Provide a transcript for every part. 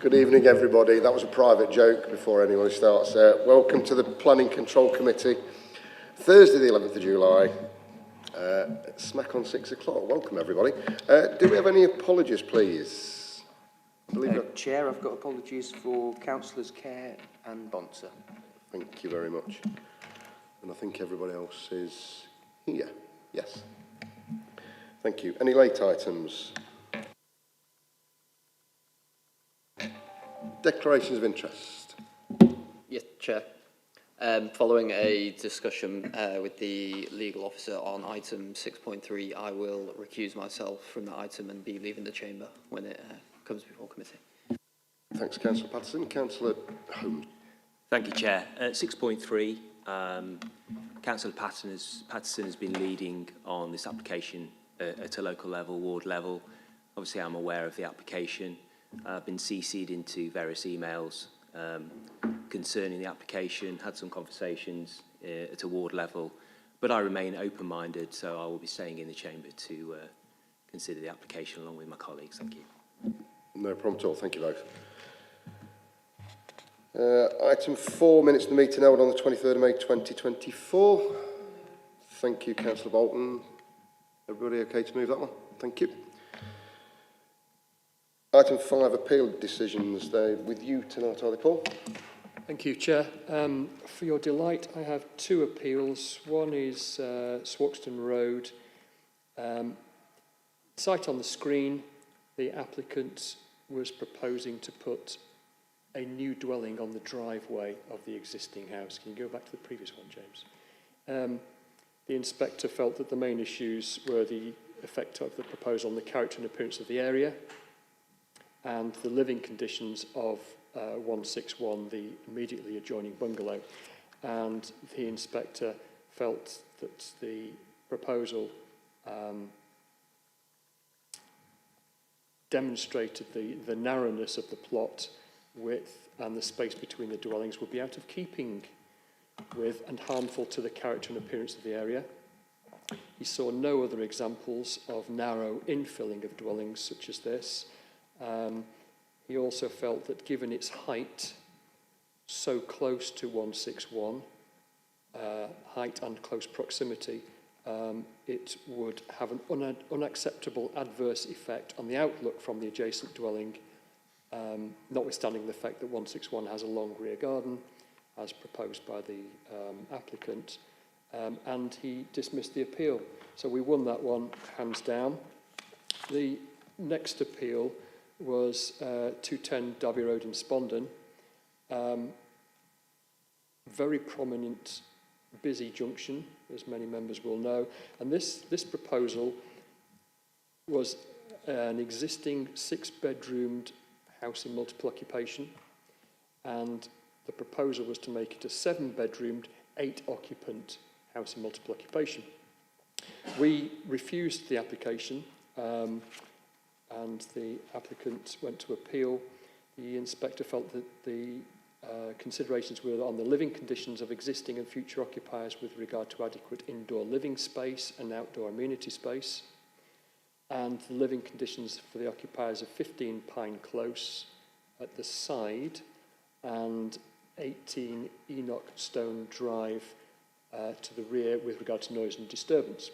Good evening, everybody. That was a private joke before anyone starts. Welcome to the Planning Control Committee. Thursday, the 11th of July, smack on 6 o'clock. Welcome, everybody. Do we have any apologies, please? Chair, I've got apologies for Councillors Kerr and Bonser. Thank you very much. And I think everybody else is here. Yes. Thank you. Any late items? Declarations of interest. Yes, Chair. Following a discussion with the legal officer on item 6.3, I will recuse myself from that item and be leaving the chamber when it comes before committee. Thanks, Councillor Patterson. Councillor Holmes. Thank you, Chair. 6.3, Councillor Patterson has been leading on this application at a local level, ward level. Obviously, I'm aware of the application. I've been CC'd into various emails concerning the application, had some conversations at a ward level, but I remain open-minded, so I will be staying in the chamber to consider the application along with my colleagues. Thank you. No problem at all. Thank you both. Item 4, minutes of the meeting held on the 23rd of May 2024. Thank you, Councillor Bolton. Everybody okay to move that one? Thank you. Item 5, appeal decisions. They're with you tonight, are they, Paul? Thank you, Chair. For your delight, I have two appeals. One is Swoxton Road. Site on the screen, the applicant was proposing to put a new dwelling on the driveway of the existing house. Can you go back to the previous one, James? The inspector felt that the main issues were the effect of the proposal on the character and appearance of the area and the living conditions of 161, the immediately adjoining bungalow. And the inspector felt that the proposal demonstrated the narrowness of the plot width and the space between the dwellings would be out of keeping with and harmful to the character and appearance of the area. He saw no other examples of narrow infilling of dwellings such as this. He also felt that given its height so close to 161, height and close proximity, it would have an unacceptable adverse effect on the outlook from the adjacent dwelling, notwithstanding the fact that 161 has a long rear garden, as proposed by the applicant, and he dismissed the appeal. So we won that one hands down. The next appeal was 210 Derby Road in Spondon. Very prominent, busy junction, as many members will know. And this proposal was an existing 6-bedroomed house in multiple occupation, and the proposal was to make it a 7-bedroomed, 8-occupant house in multiple occupation. We refused the application, and the applicant went to appeal. The inspector felt that the considerations were on the living conditions of existing and future occupiers with regard to adequate indoor living space and outdoor amenity space, and the living conditions for the occupiers of 15 Pine Close at the side and 18 Enoch Stone Drive to the rear with regard to noise and disturbance.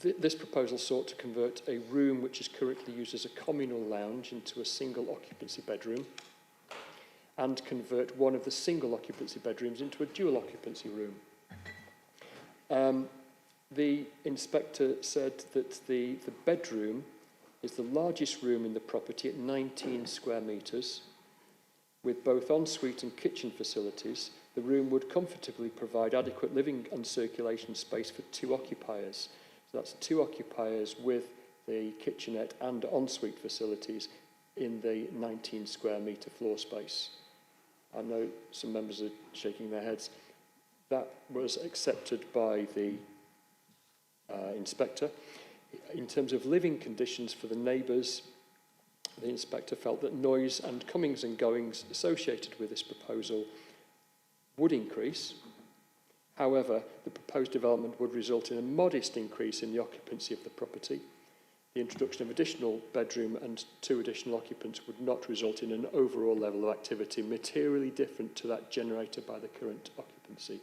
This proposal sought to convert a room which is currently used as a communal lounge into a single occupancy bedroom and convert one of the single occupancy bedrooms into a dual occupancy room. The inspector said that the bedroom is the largest room in the property at 19 square metres. With both ensuite and kitchen facilities, the room would comfortably provide adequate living and circulation space for 2 occupiers. So that's 2 occupiers with the kitchenette and ensuite facilities in the 19 square metre floor space. I know some members are shaking their heads. That was accepted by the inspector. In terms of living conditions for the neighbours, the inspector felt that noise and comings and goings associated with this proposal would increase. However, the proposed development would result in a modest increase in the occupancy of the property, the introduction of additional bedroom and 2 additional occupants would not result in an overall level of activity materially different to that generated by the current occupancy,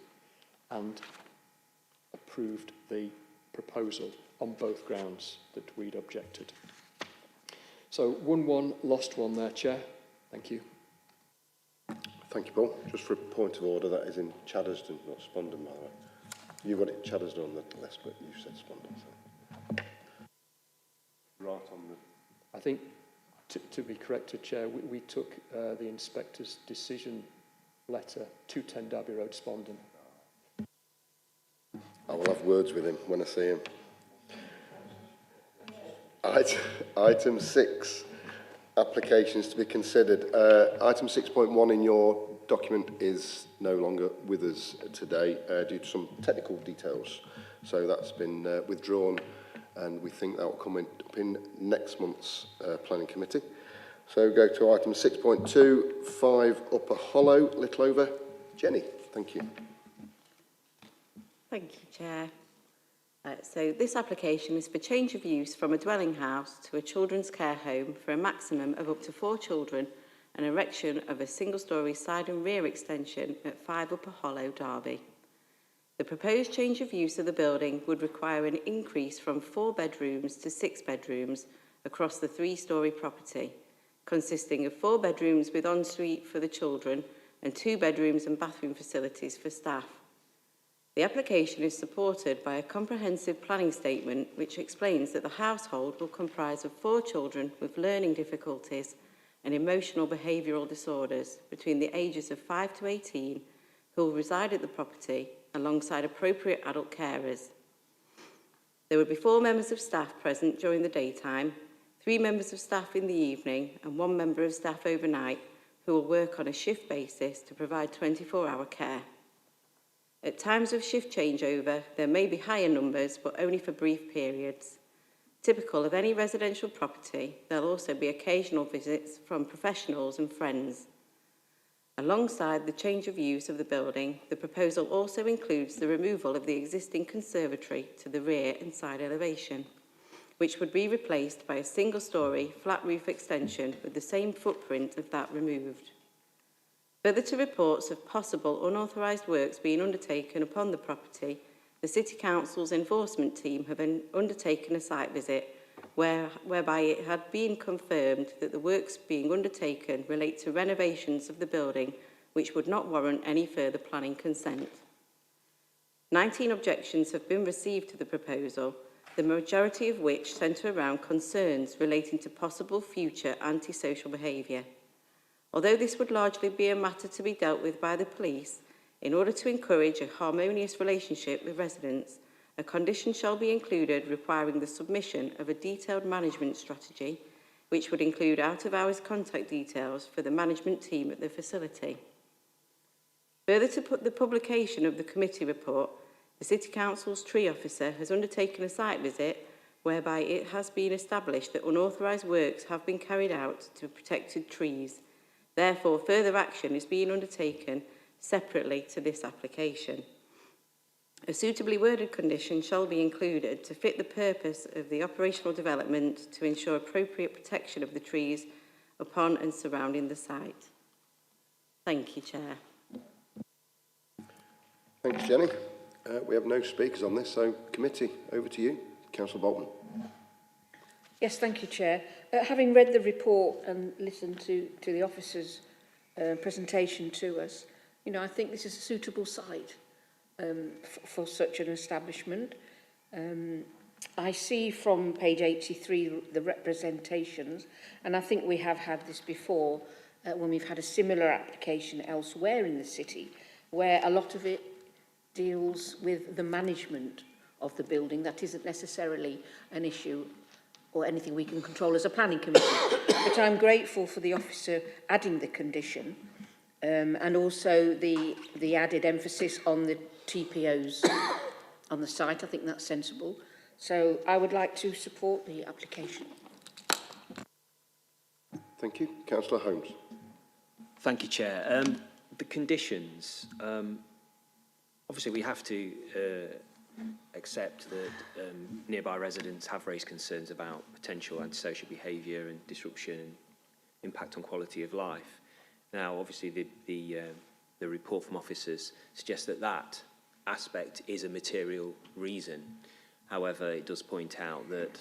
and approved the proposal on both grounds that we'd objected. So 1-1, lost one there, Chair. Thank you. Thank you, Paul. Just for a point of order, that is in Chadderston, not Spondon, by the way. You've got it Chadderston on the list, but you said Spondon. So. Right on the... I think, to be corrected, Chair, we took the inspector's decision letter to 10 Derby Road, Spondon. I will have words with him when I see him. Item 6, applications to be considered. Item 6.1 in your document is no longer with us today due to some technical details. So that's been withdrawn, and we think that will come up in next month's planning committee. So go to item 6.2, 5 Upper Hollow, Littleover. Jenny, thank you. Thank you, Chair. So this application is for change of use from a dwelling house to a children's care home for a maximum of up to 4 children and erection of a single-storey side and rear extension at 5 Upper Hollow, Derby. The proposed change of use of the building would require an increase from 4 bedrooms to 6 bedrooms across the 3-storey property, consisting of 4 bedrooms with ensuite for the children and 2 bedrooms and bathroom facilities for staff. The application is supported by a comprehensive planning statement which explains that the household will comprise of 4 children with learning difficulties and emotional behavioural disorders between the ages of 5 to 18 who will reside at the property alongside appropriate adult carers. There will be 4 members of staff present during the daytime, 3 members of staff in the evening and 1 member of staff overnight who will work on a shift basis to provide 24-hour care. At times of shift changeover, there may be higher numbers, but only for brief periods. Typical of any residential property, there will also be occasional visits from professionals and friends. Alongside the change of use of the building, the proposal also includes the removal of the existing conservatory to the rear and side elevation, which would be replaced by a single-storey flat roof extension with the same footprint of that removed. Further to reports of possible unauthorised works being undertaken upon the property, the City Council's enforcement team have undertaken a site visit whereby it had been confirmed that the works being undertaken relate to renovations of the building which would not warrant any further planning consent. 19 objections have been received to the proposal, the majority of which centre around concerns relating to possible future antisocial behaviour. Although this would largely be a matter to be dealt with by the police, in order to encourage a harmonious relationship with residents, a condition shall be included requiring the submission of a detailed management strategy, which would include out-of-hours contact details for the management team at the facility. Further to the publication of the committee report, the City Council's tree officer has undertaken a site visit whereby it has been established that unauthorised works have been carried out to protected trees. Therefore, further action is being undertaken separately to this application. A suitably worded condition shall be included to fit the purpose of the operational development to ensure appropriate protection of the trees upon and surrounding the site. Thank you, Chair. Thanks, Jenny. We have no speakers on this, so committee, over to you. Councillor Bolton. Yes, thank you, Chair. Having read the report and listened to the officer's presentation to us, I think this is a suitable site for such an establishment. I see from page 83 the representations, and I think we have had this before when we've had a similar application elsewhere in the city, where a lot of it deals with the management of the building. That isn't necessarily an issue or anything we can control as a planning committee. But I'm grateful for the officer adding the condition and also the added emphasis on the TPOs on the site. I think that's sensible. So I would like to support the application. Thank you. Councillor Holmes. Thank you, Chair. The conditions, obviously we have to accept that nearby residents have raised concerns about potential antisocial behaviour and disruption and impact on quality of life. Now, obviously, the report from officers suggests that that aspect is a material reason. However, it does point out that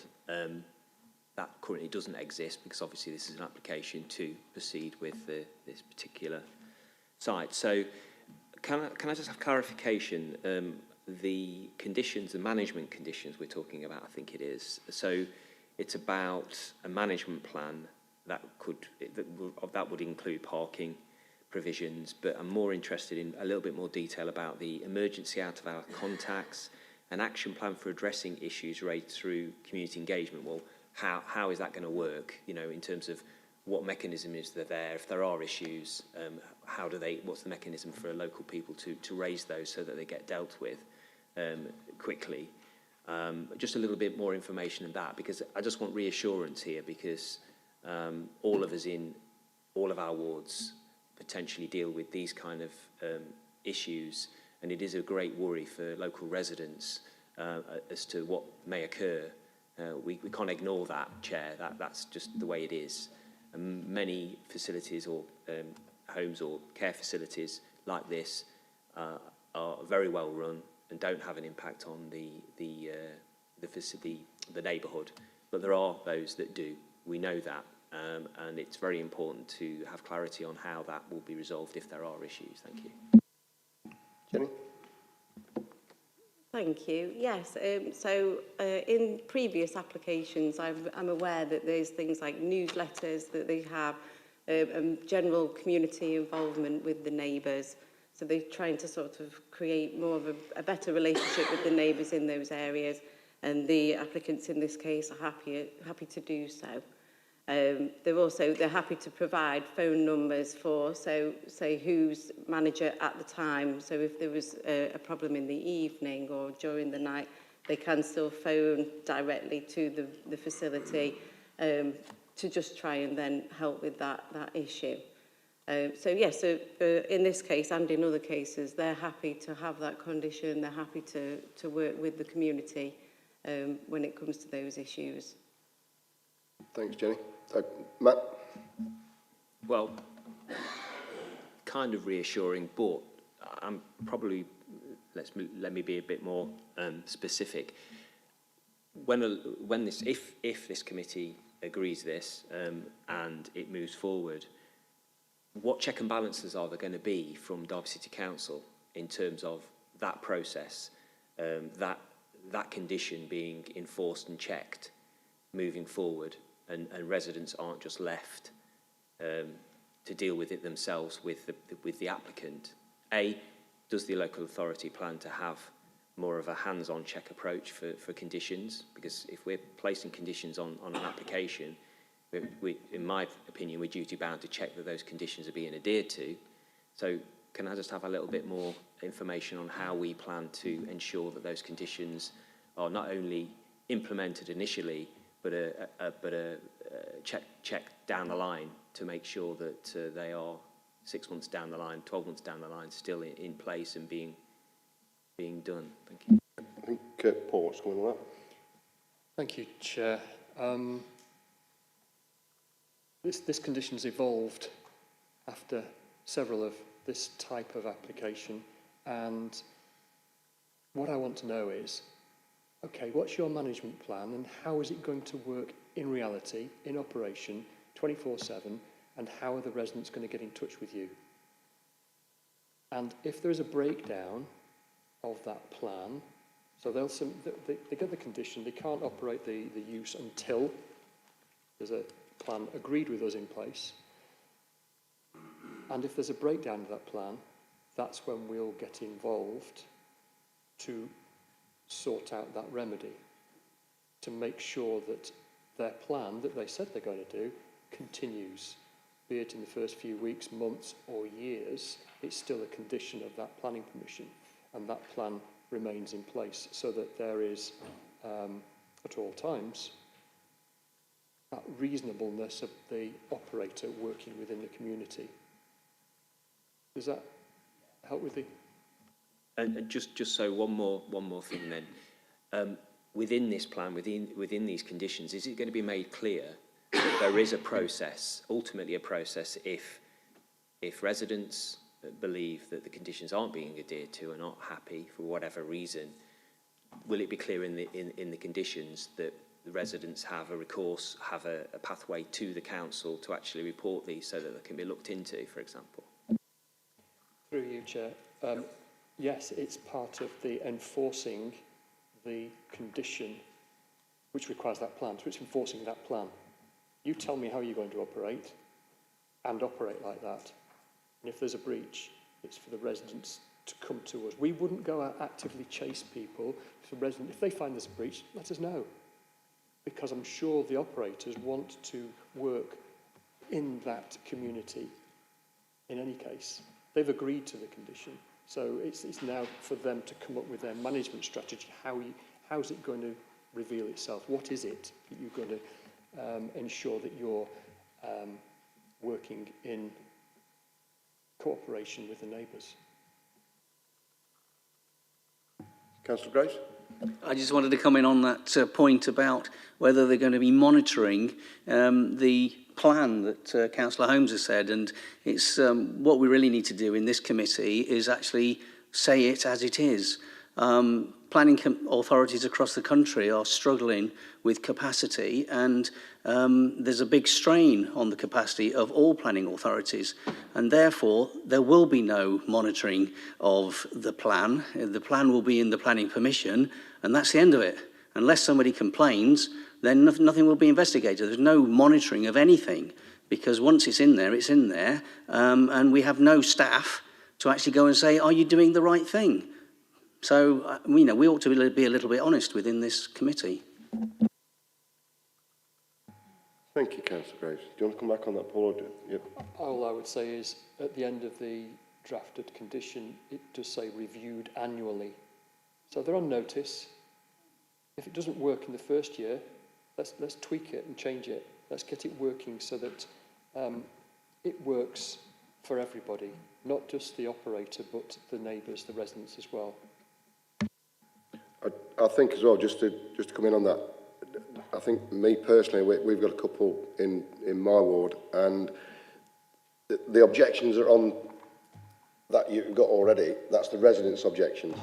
that currently doesn't exist because obviously this is an application to proceed with this particular site. So can I just have clarification? The conditions, the management conditions we're talking about, I think it is. So it's about a management plan that would include parking provisions, but I'm more interested in a little bit more detail about the emergency out of our contacts, an action plan for addressing issues raised through community engagement. Well, how is that going to work? You know, in terms of what mechanism is there if there are issues? What's the mechanism for local people to raise those so that they get dealt with quickly? Just a little bit more information on that, because I just want reassurance here, because all of us in all of our wards potentially deal with these kind of issues, and it is a great worry for local residents as to what may occur. We can't ignore that, Chair. That's just the way it is. And many facilities or homes or care facilities like this are very well run and don't have an impact on the neighbourhood, but there are those that do. We know that, and it's very important to have clarity on how that will be resolved if there are issues. Thank you. Jenny? Thank you. Yes, in previous applications, I'm aware that there's things like newsletters that they have, general community involvement with the neighbours. So they're trying to sort of create more of a better relationship with the neighbours in those areas, and the applicants in this case are happy to do so. They're happy to provide phone numbers for, so say who's manager at the time. So if there was a problem in the evening or during the night, they can still phone directly to the facility to just try and then help with that issue. So in this case and in other cases, they're happy to have that condition. They're happy to work with the community when it comes to those issues. Thanks, Jenny. Matt? Well, kind of reassuring, but I'm probably, let me be a bit more specific. If this committee agrees this and it moves forward, what check and balances are there going to be from Derby City Council in terms of that process, that condition being enforced and checked moving forward, and residents aren't just left to deal with it themselves with the applicant? Does the local authority plan to have more of a hands-on check approach for conditions? Because if we're placing conditions on an application, in my opinion, we're duty-bound to check that those conditions are being adhered to. So can I just have a little bit more information on how we plan to ensure that those conditions are not only implemented initially, but a check down the line to make sure that they are 6 months down the line, 12 months down the line, still in place and being done? Thank you. I think Paul, what's going on that? Thank you, Chair. This condition's evolved after several of this type of application, and what I want to know is, okay, what's your management plan and how is it going to work in reality, in operation, 24/7, and how are the residents going to get in touch with you? And if there is a breakdown of that plan, so they get the condition, they can't operate the use until there's a plan agreed with us in place. And if there's a breakdown of that plan, that's when we'll get involved to sort out that remedy, to make sure that their plan that they said they're going to do continues, be it in the first few weeks, months or years. It's still a condition of that planning permission, and that plan remains in place so that there is at all times that reasonableness of the operator working within the community. Does that help with the... And just so one more thing then. Within this plan, within these conditions, is it going to be made clear that there is a process, ultimately a process, if residents believe that the conditions aren't being adhered to, are not happy for whatever reason, will it be clear in the conditions that the residents have a recourse, have a pathway to the council to actually report these so that they can be looked into, for example? Through you, Chair. Yes, it's part of the enforcing the condition which requires that plan. So it's enforcing that plan. You tell me how you're going to operate and operate like that. And if there's a breach, it's for the residents to come to us. We wouldn't go out actively chase people. If they find there's a breach, let us know. Because I'm sure the operators want to work in that community in any case. They've agreed to the condition. So it's now for them to come up with their management strategy. How's it going to reveal itself? What is it that you're going to ensure that you're working in cooperation with the neighbours? Councillor Grace? I just wanted to come in on that point about whether they're going to be monitoring the plan that Councillor Holmes has said, and it's what we really need to do in this committee is actually say it as it is. Planning authorities across the country are struggling with capacity, and there's a big strain on the capacity of all planning authorities, and therefore there will be no monitoring of the plan. The plan will be in the planning permission, and that's the end of it. Unless somebody complains, then nothing will be investigated. There's no monitoring of anything, because once it's in there, and we have no staff to actually go and say, are you doing the right thing? So, we ought to be a little bit honest within this committee. Thank you, Councillor Graves. Do you want to come back on that, Paul? Yep. All I would say is, at the end of the drafted condition, it does say reviewed annually. So they're on notice. If it doesn't work in the first year, let's tweak it and change it. Let's get it working so that it works for everybody, not just the operator, but the neighbours, the residents as well. I think as well, just to come in on that, I think me personally, we've got a couple in my ward, and the objections are on that you've got already. That's the residents' objections.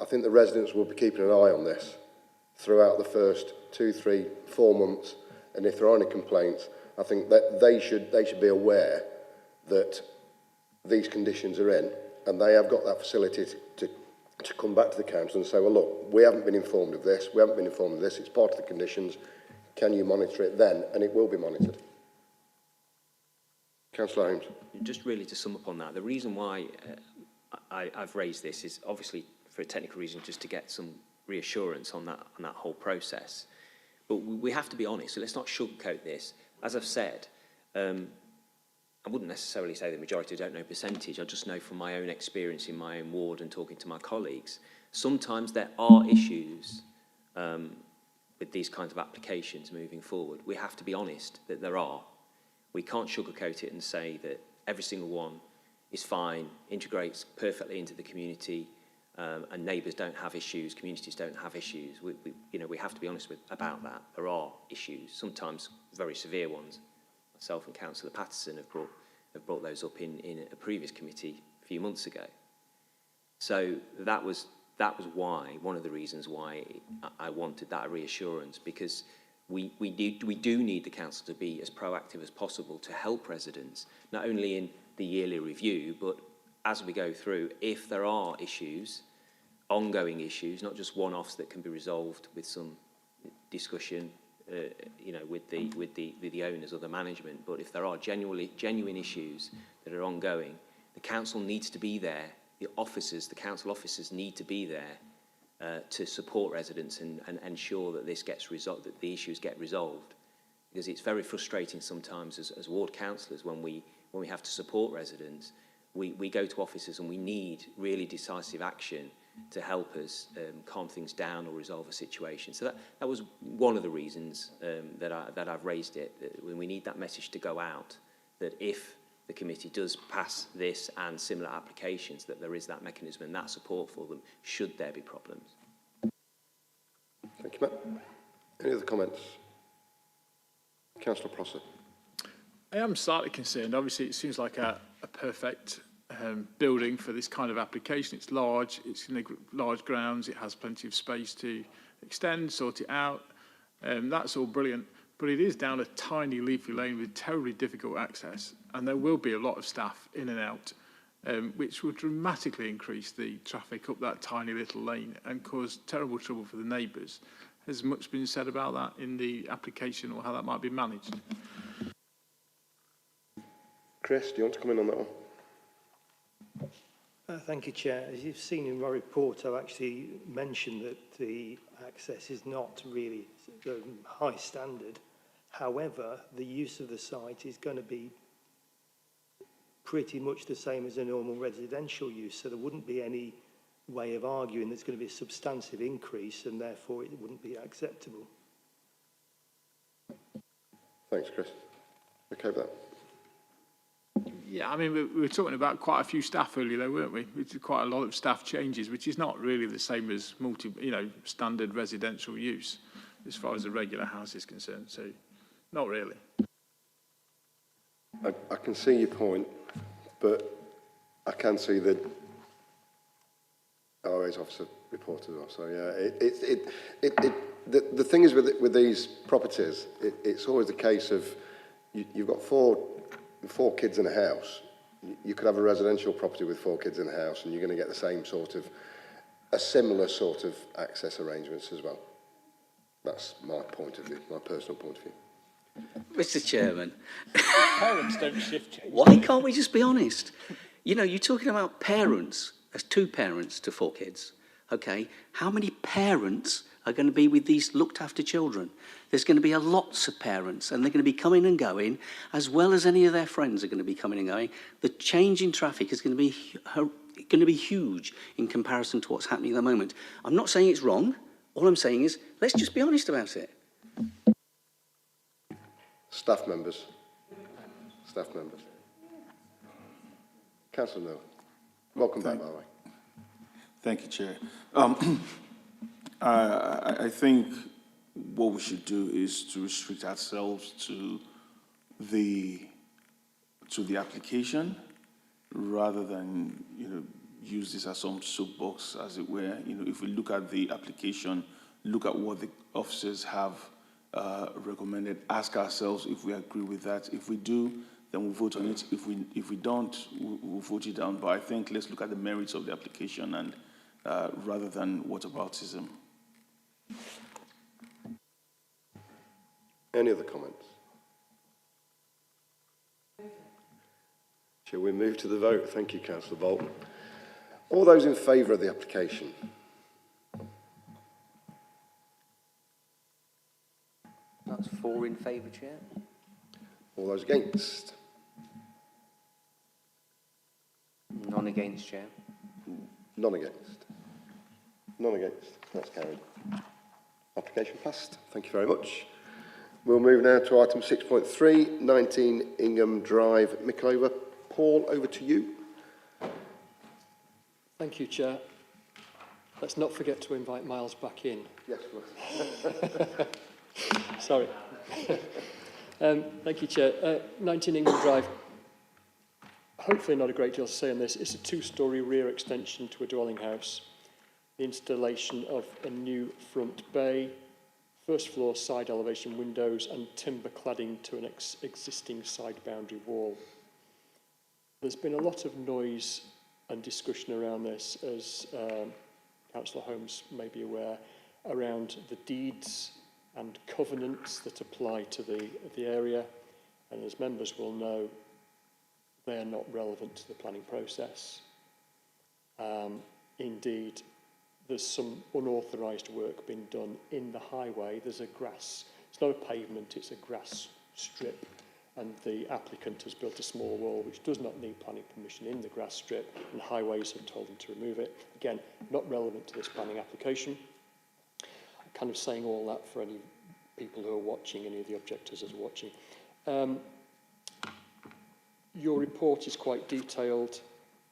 I think the residents will be keeping an eye on this throughout the first 2, 3, 4 months, and if there are any complaints, I think that they should be aware that these conditions are in, and they have got that facility to come back to the council and say, well, look, we haven't been informed of this, it's part of the conditions, can you monitor it then? And it will be monitored. Councillor Holmes. Just really to sum up on that, the reason why I've raised this is obviously for a technical reason, just to get some reassurance on that whole process. But we have to be honest, so let's not sugarcoat this. As I've said, I wouldn't necessarily say the majority don't know percentage. I just know from my own experience in my own ward and talking to my colleagues, sometimes there are issues with these kinds of applications moving forward. We have to be honest that there are. We can't sugarcoat it and say that every single one is fine, integrates perfectly into the community, and neighbours don't have issues, communities don't have issues. We have to be honest about that. There are issues, sometimes very severe ones. Myself and Councillor Patterson have brought those up in a previous committee a few months ago. So that was why, one of the reasons why I wanted that reassurance, because we do need the council to be as proactive as possible to help residents, not only in the yearly review, but as we go through, if there are issues, ongoing issues, not just one-offs that can be resolved with some discussion, with the owners or the management, but if there are genuine issues that are ongoing, the council needs to be there. The council officers need to be there to support residents and ensure that this gets resolved, that the issues get resolved, because it's very frustrating sometimes as ward councillors when we have to support residents. We go to officers and we need really decisive action to help us calm things down or resolve a situation. So that was one of the reasons that I've raised it. That we need that message to go out, that if the committee does pass this and similar applications, that there is that mechanism and that support for them should there be problems. Thank you, Matt. Any other comments? Councillor Prosser. I am slightly concerned. Obviously, it seems like a perfect building for this kind of application. It's large, it's in large grounds, it has plenty of space to extend, sort it out. That's all brilliant. But it is down a tiny leafy lane with terribly difficult access, and there will be a lot of staff in and out, which will dramatically increase the traffic up that tiny little lane and cause terrible trouble for the neighbours. Has much been said about that in the application or how that might be managed? Chris, do you want to come in on that one? Thank you, Chair. As you've seen in my report, I've actually mentioned that the access is not really high standard. However, the use of the site is going to be pretty much the same as a normal residential use, so there wouldn't be any way of arguing there's going to be a substantive increase and therefore it wouldn't be acceptable. Thanks, Chris. Okay with that? Yeah, I mean, we were talking about quite a few staff earlier, though, weren't we? We did quite a lot of staff changes, which is not really the same as standard residential use as far as a regular house is concerned. So, not really. I can see your point, but I can see the RA's officer report as well. So yeah, the thing is with these properties, it's always the case of you've got four kids in a house. You could have a residential property with 4 kids in a house, and you're going to get the same a similar sort of access arrangements as well. That's my point of view, my personal point of view. Mr. Chairman, Parents don't shift change. why can't we just be honest? You know, you're talking about parents, as 2 parents to 4 kids. Okay, how many parents are going to be with these looked after children? There's going to be lots of parents, and they're going to be coming and going, as well as any of their friends are going to be coming and going. The change in traffic is going to be huge in comparison to what's happening at the moment. I'm not saying it's wrong. All I'm saying is, let's just be honest about it. Staff members. Councillor Miller. Welcome back, by the way. Thank you, Chair. I think what we should do is to restrict ourselves to the application rather than use this as some soapbox, as it were. If we look at the application, look at what the officers have recommended, ask ourselves if we agree with that. If we do, then we'll vote on it. If we don't, we'll vote it down. But I think let's look at the merits of the application and rather than whataboutism. Any other comments? Shall we move to the vote? Thank you, Councillor Bolton. All those in favour of the application? That's 4 in favour, Chair. All those against? None against, Chair. None against. None against. That's carried. Application passed. Thank you very much. We'll move now to item 6.3, 19 Ingham Drive, Micklover. Paul, over to you. Thank you, Chair. Let's not forget to invite Miles back in. Yes, Sorry. Thank you, Chair. 19 Ingham Drive. Hopefully not a great deal to say on this. It's a 2-storey rear extension to a dwelling house. The installation of a new front bay, first floor side elevation windows and timber cladding to an existing side boundary wall. There's been a lot of noise and discussion around this, as Councillor Holmes may be aware, around the deeds and covenants that apply to the area, and as members will know, they are not relevant to the planning process. Indeed, there's some unauthorised work being done in the highway. There's a grass, it's not a pavement, it's a grass strip, and the applicant has built a small wall which does not need planning permission in the grass strip, and highways have told them to remove it. Again, not relevant to this planning application. I'm kind of saying all that for any people who are watching, any of the objectors are watching. Your report is quite detailed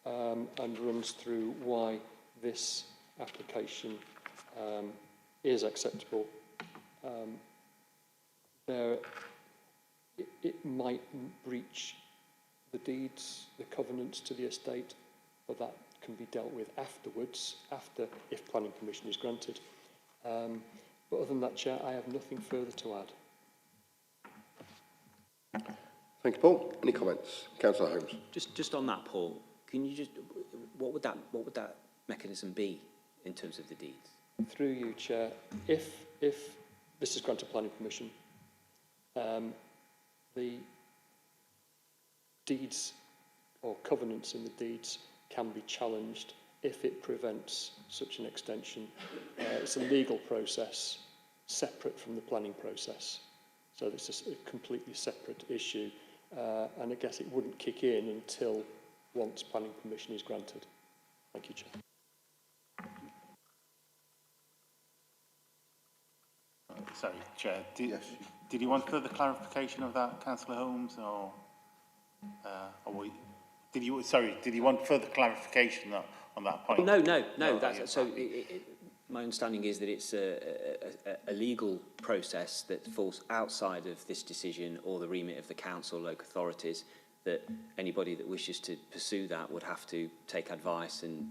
and runs through why this application is acceptable. It might breach the deeds, the covenants to the estate, but that can be dealt with afterwards, if planning permission is granted. But other than that, Chair, I have nothing further to add. Thank you, Paul. Any comments? Councillor Holmes. Just on that, Paul, can you just, what would that mechanism be in terms of the deeds? Through you, Chair, if this is granted planning permission, the deeds or covenants in the deeds can be challenged if it prevents such an extension. It's a legal process separate from the planning process. So it's a completely separate issue. And I guess it wouldn't kick in until once planning permission is granted. Thank you, Chair. Sorry, Chair. Did you want further clarification of that, Councillor Holmes, or did you want further clarification on that point? No. That's, so my understanding is that it's a legal process that falls outside of this decision or the remit of the council, local authorities, that anybody that wishes to pursue that would have to take advice and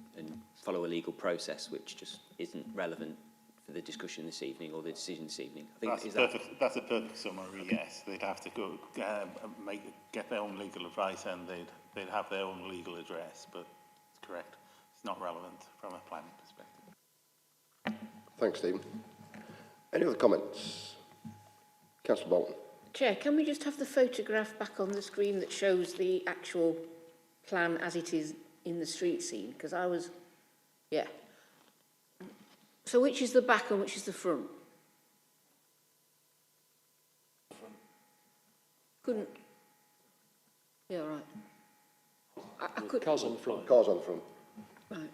follow a legal process, which just isn't relevant for the discussion this evening or the decision this evening. I think That's a perfect summary, yes. They'd have to go get their own legal advice and they'd have their own legal address, but it's correct. It's not relevant from a planning perspective. Thanks, Stephen. Any other comments? Councillor Bolton. Chair, can we just have the photograph back on the screen that shows the actual plan as it is in the street scene? Because I was, yeah. So which is the back and which is the front? Couldn't. Yeah, right. I could. Cars on the front. Cars on the front. Right.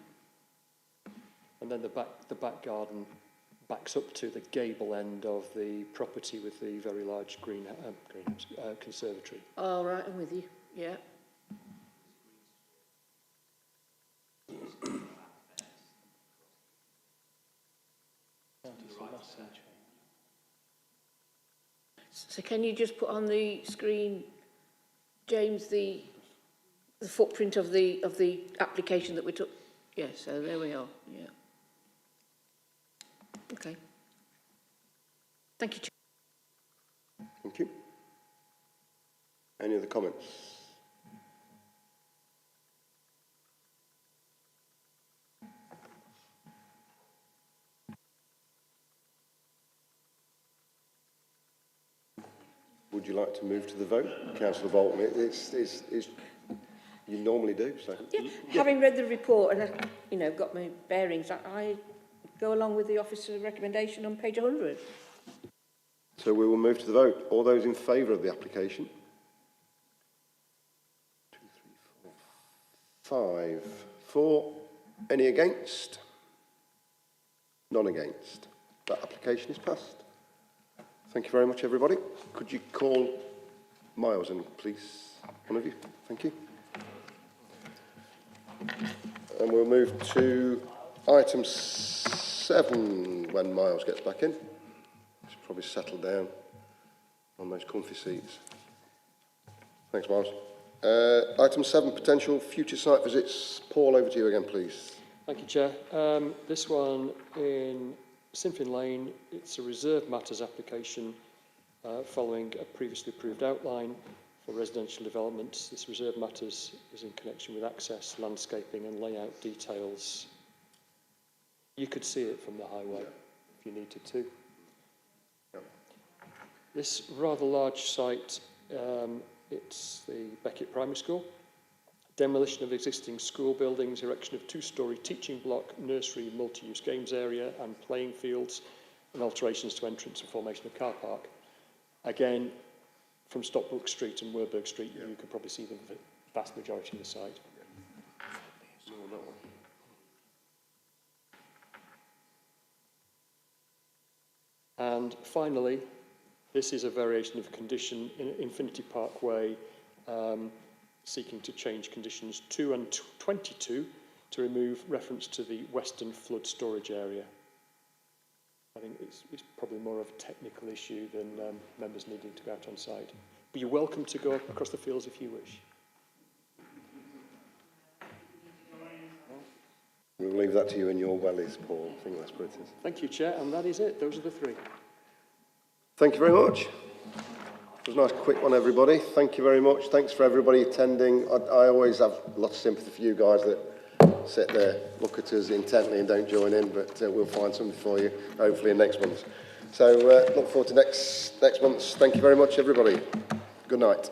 And then the back garden backs up to the gable end of the property with the very large greenhouse conservatory. Oh, right, I'm with you. Yeah. So can you just put on the screen, James, the footprint of the application that we took? Yeah, so there we are. Yeah. Okay. Thank you, Chair. Thank you. Any other comments? Would you like to move to the vote, Councillor Bolton? It's you normally do, so. Yeah. Having read the report and got my bearings, I go along with the officer's recommendation on page 100. So we will move to the vote. All those in favour of the application? 2, 3, 4, 5. 4. Any against? None against. That application is passed. Thank you very much, everybody. Could you call Miles in, please? One of you. Thank you. And we'll move to item 7 when Miles gets back in. He's probably settled down on those comfy seats. Thanks, Miles. Item 7, potential future site visits. Paul, over to you again, please. Thank you, Chair. This one in Sinfin Lane, it's a reserve matters application following a previously approved outline for residential developments. This reserve matters is in connection with access, landscaping and layout details. You could see it from the highway if you needed to. This rather large site, it's the Beckett Primary School. Demolition of existing school buildings, erection of 2-storey teaching block, nursery, multi-use games area and playing fields, and alterations to entrance and formation of car park. Again, from Stockbrook Street and Werburgh Street, you can probably see the vast majority of the site. And finally, this is a variation of condition in Infinity Park Way. seeking to change conditions 2 and 22 to remove reference to the western flood storage area. I think it's probably more of a technical issue than members needing to go out on site. But you're welcome to go across the fields if you wish. We'll leave that to you and your wellies, Paul. I think that's what it is. Thank you, Chair, and that is it. Those are the three. Thank you very much. It was a nice quick one, everybody. Thank you very much. Thanks for everybody attending. I always have a lot of sympathy for you guys that sit there, look at us intently and don't join in, but we'll find something for you, hopefully in next month. So look forward to next month's. Thank you very much, everybody. Good night.